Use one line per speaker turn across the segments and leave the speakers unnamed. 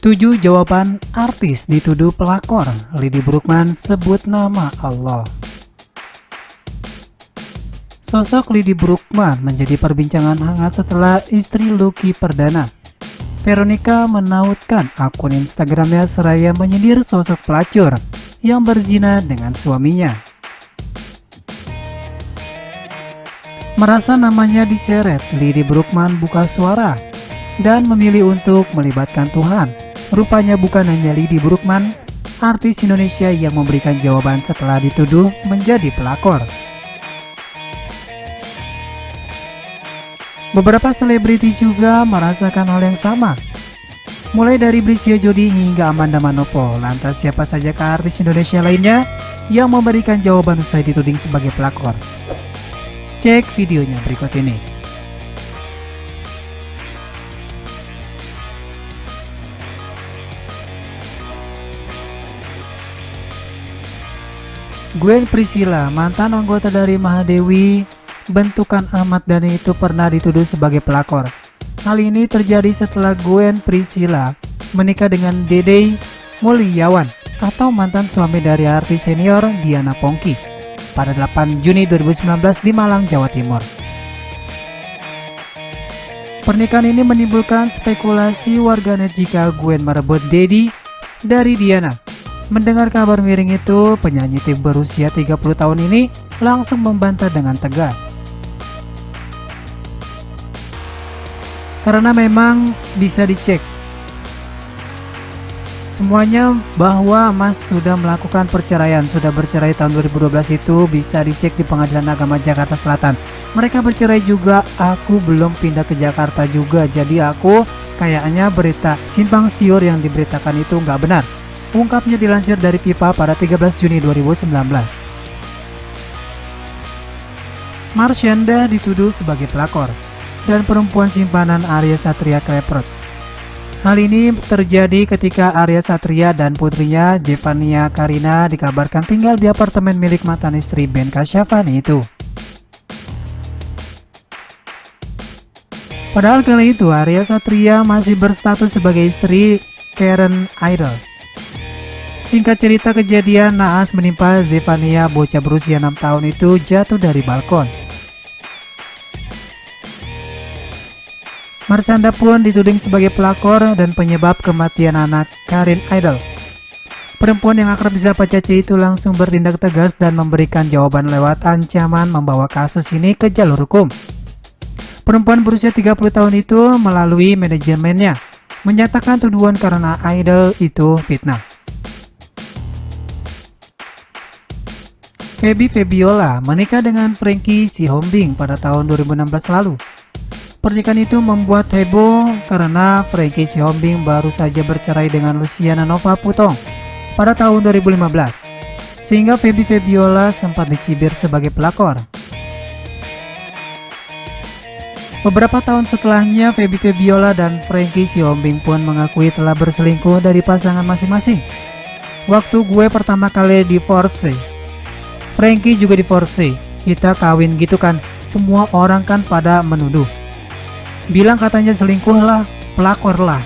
7 jawaban artis dituduh pelakor. Lady Brookman sebut nama Allah. Sosok Lady Brookman menjadi perbincangan hangat setelah istri Lucky Perdana, Veronica, menautkan akun Instagramnya seraya menyindir sosok pelacur yang berzina dengan suaminya. Merasa namanya diseret, Lady Brookman buka suara dan memilih untuk melibatkan Tuhan. Rupanya bukan hanya Lady Brookman, artis Indonesia yang memberikan jawaban setelah dituduh menjadi pelakor. Beberapa selebriti juga merasakan hal yang sama, mulai dari Brisya Jody hingga Amanda Manopo. Lantas siapa saja artis Indonesia lainnya yang memberikan jawaban usai dituding sebagai pelakor? Cek videonya berikut ini. Gwen Priscilla, mantan anggota dari Mahadewi bentukan Ahmad Dhani itu pernah dituduh sebagai pelakor. Hal ini terjadi setelah Gwen Priscilla menikah dengan Dede Mulyawan atau mantan suami dari artis senior Diana Pongky pada 8 Juni 2019 di Malang, Jawa Timur. Pernikahan ini menimbulkan spekulasi warganet jika Gwen merebut Dede dari Diana. Mendengar kabar miring itu, penyanyi tim berusia 30 tahun ini langsung membantah dengan tegas. Karena memang bisa dicek semuanya bahwa Mas sudah melakukan perceraian, sudah bercerai tahun 2012 itu bisa dicek di Pengadilan Agama Jakarta Selatan. Mereka bercerai juga, aku belum pindah ke Jakarta juga, jadi aku kayaknya berita simpang siur yang diberitakan itu nggak benar. Ungkapnya dilansir dari Pipa pada 13 Juni 2019. Marshanda dituduh sebagai pelakor dan perempuan simpanan Arya Satria Kleprot. Hal ini terjadi ketika Arya Satria dan putrinya Jevania Karina dikabarkan tinggal di apartemen milik mantan istri Ben Kasyafani itu. Padahal kali itu Arya Satria masih berstatus sebagai istri Karen Idol. Singkat cerita, kejadian naas menimpa Zevania, bocah berusia 6 tahun itu jatuh dari balkon. Marshanda pun dituding sebagai pelakor dan penyebab kematian anak Karen Idol. Perempuan yang akrab disapa Caci itu langsung bertindak tegas dan memberikan jawaban lewat ancaman membawa kasus ini ke jalur hukum. Perempuan berusia 30 tahun itu melalui manajemennya menyatakan tuduhan karena Idol itu fitnah. Feby Febiola menikah dengan Frankie Sihombing pada tahun 2016 lalu. Pernikahan itu membuat heboh karena Frankie Sihombing baru saja bercerai dengan Luciana Nova Putong pada tahun 2015, sehingga Feby Febiola sempat dicibir sebagai pelakor. Beberapa tahun setelahnya, Feby Febiola dan Frankie Sihombing pun mengakui telah berselingkuh dari pasangan masing-masing. Waktu gue pertama kali divorce, Frankie juga divorce, kita kawin gitu kan, semua orang kan pada menuduh. Bilang katanya selingkuh lah, pelakor lah.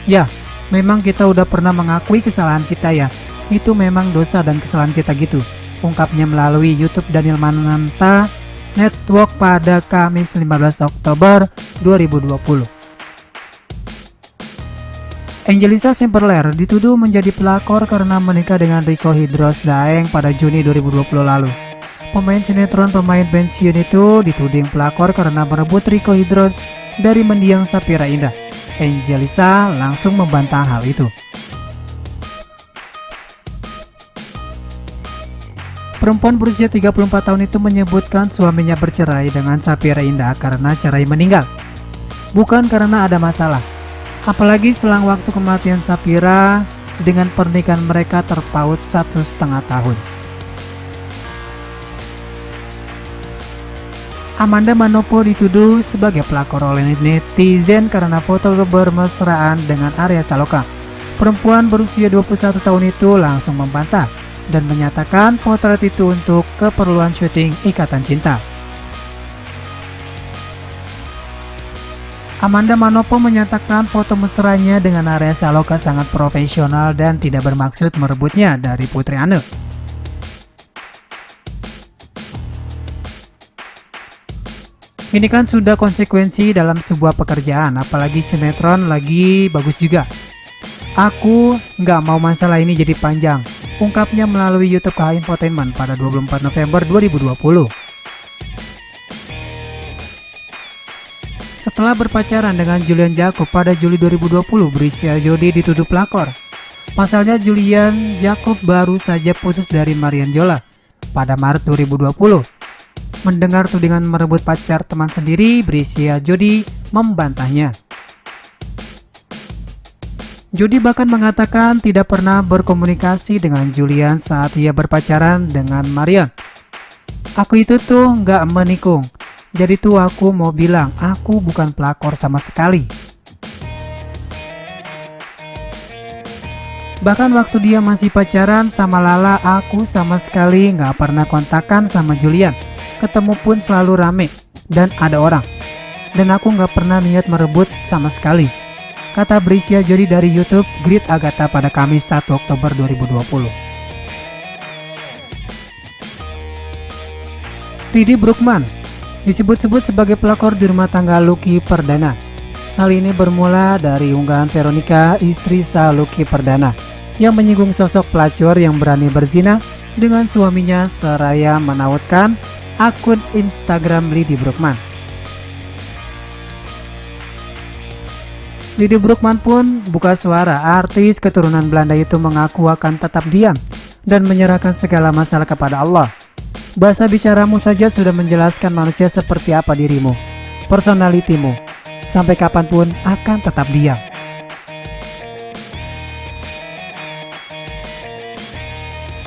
Ya, memang kita udah pernah mengakui kesalahan kita ya, itu memang dosa dan kesalahan kita gitu. Ungkapnya melalui YouTube Daniel Mananta Network pada Kamis 15 Oktober 2020. Angelisa Semperler dituduh menjadi pelakor karena menikah dengan Rico Hidros Daeng pada Juni 2020 lalu. Pemain sinetron pemain pensiun itu dituding pelakor karena merebut Rico Hidros dari mendiang Sapira Indah. Angelisa langsung membantah hal itu. Perempuan berusia 34 tahun itu menyebutkan suaminya bercerai dengan Sapira Indah karena cerai meninggal, bukan karena ada masalah. Apalagi selang waktu kematian Sapira, dengan pernikahan mereka terpaut 1,5 tahun. Amanda Manopo dituduh sebagai pelakor oleh netizen karena foto bermesraan dengan Arya Saloka. Perempuan berusia 21 tahun itu langsung membantah dan menyatakan potret itu untuk keperluan syuting Ikatan Cinta. Amanda Manopo menyatakan foto mesranya dengan Arya Saloka sangat profesional dan tidak bermaksud merebutnya dari Putri Ane. Ini kan sudah konsekuensi dalam sebuah pekerjaan, apalagi sinetron lagi bagus juga. Aku nggak mau masalah ini jadi panjang, ungkapnya melalui YouTube KH Infotainment pada 24 November 2020. Setelah berpacaran dengan Julian Jacob pada Juli 2020, Brisya Jody dituduh pelakor. Pasalnya Julian Jacob baru saja putus dari Marian Jola pada Maret 2020. Mendengar tudingan merebut pacar teman sendiri, Brisya Jody membantahnya. Jody bahkan mengatakan tidak pernah berkomunikasi dengan Julian saat ia berpacaran dengan Marian. Aku itu tuh nggak menikung. Jadi tuh aku mau bilang, aku bukan pelakor sama sekali. Bahkan waktu dia masih pacaran sama Lala, aku sama sekali nggak pernah kontakan sama Julian. Ketemu pun selalu rame dan ada orang. Dan aku nggak pernah niat merebut sama sekali, kata Brisya Jody dari YouTube Grit Agatha pada Kamis 1 Oktober 2020. Didi Brookman disebut-sebut sebagai pelakor di rumah tangga Lucky Perdana. Hal ini bermula dari unggahan Veronica, istri sah Lucky Perdana, yang menyinggung sosok pelacur yang berani berzina dengan suaminya seraya menautkan akun Instagram Didi Brookman. Didi Brookman pun buka suara. Artis keturunan Belanda itu mengaku akan tetap diam dan menyerahkan segala masalah kepada Allah. Bahasa bicaramu saja sudah menjelaskan manusia seperti apa dirimu, personalitimu. Sampai kapanpun akan tetap diam.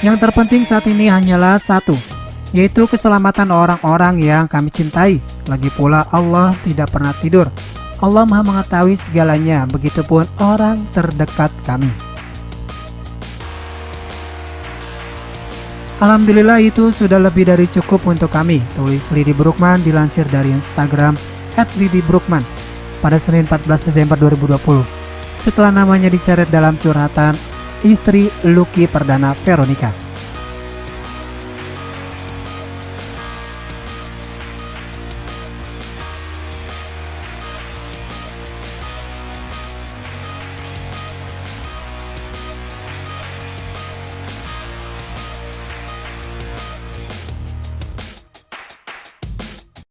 Yang terpenting saat ini hanyalah satu, yaitu keselamatan orang-orang yang kami cintai. Lagi pula Allah tidak pernah tidur. Allah Maha mengetahui segalanya, begitupun orang terdekat kami. Alhamdulillah itu sudah lebih dari cukup untuk kami, tulis Didi Brookman dilansir dari Instagram @DidiBrookman pada Senin 14 Desember 2020 setelah namanya diseret dalam curhatan istri Lucky Perdana, Veronica.